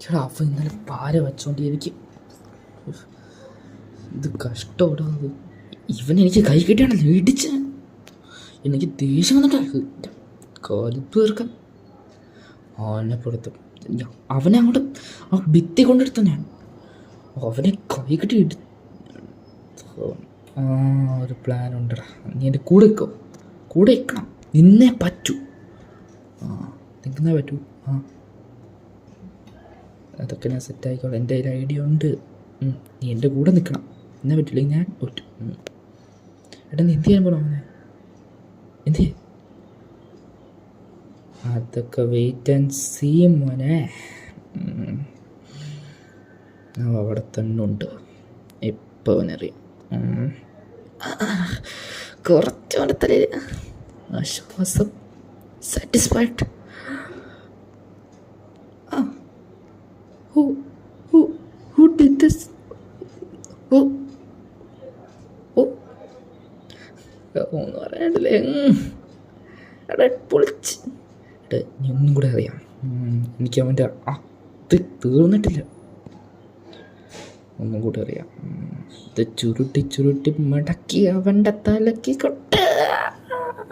ചേട്ടാ അവൻ ഇന്നലെ പാര വെച്ചോണ്ട് എനിക്ക് ഇത് കഷ്ടപ്പെടാത്. ഇവൻ എനിക്ക് കൈ കിട്ടിയാണല്ലോ ഇടിച്ച്. എനിക്ക് ദേഷ്യം വന്നിട്ട് കാലിപ്പ് തീർക്കാൻ ആനപ്പെടുത്തും. അവനെ അങ്ങോട്ട് ആ ഭിത്തി കൊണ്ടെടുത്ത ഞാൻ അവനെ കൈ കിട്ടി ഒരു പ്ലാൻ ഉണ്ടടാ. നീ എൻ്റെ കൂടെ നിൽക്കോ? കൂടെ നിൽക്കണം. നിന്നേ പറ്റൂ. നിൽക്കുന്നേ പറ്റൂ. അതൊക്കെ ഞാൻ സെറ്റായിക്കോളാം. എൻ്റെ കയ്യിൽ ഐഡിയ ഉണ്ട്. നീ എൻ്റെ കൂടെ നിൽക്കണം. എന്നേ പറ്റില്ല ഞാൻ പറ്റും. എടാ നീ എന്ത് ചെയ്യാൻ പോകണം? അവനെ എന്ത്? അതൊക്കെ വെയിറ്റ് ആൻഡ് സീ മോനെ. അവിടെ തന്നെ ഉണ്ട്. എപ്പോൾ അവനറിയാം. കുറച്ച് അവൻ്റെ തലയിൽ ആശ്വാസം. സാറ്റിസ്ഫൈഡ്. Who did this? ഒന്നും പറയാണ്ടില്ലേ? എടാ പൊളിച്ച്. നീ ഒന്നും കൂടെ അറിയാം. എനിക്ക് അവൻ്റെ അത് തീർന്നിട്ടില്ല. ഒന്നും കൂടെ അറിയാം. ഇത് ചുരുട്ടി ചുരുട്ടി മടക്കി അവൻ്റെ തലക്ക് കൊട്ട.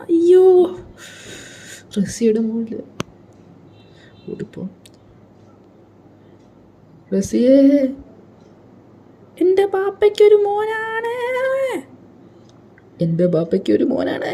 അയ്യോ റസിയുടെ മുകളിൽ ഓടിപ്പോ. റസിയേ, എൻ്റെ ബാപ്പയ്ക്കൊരു മോനാണ്. എൻ്റെ ബാപ്പയ്ക്കൊരു മോനാണ്.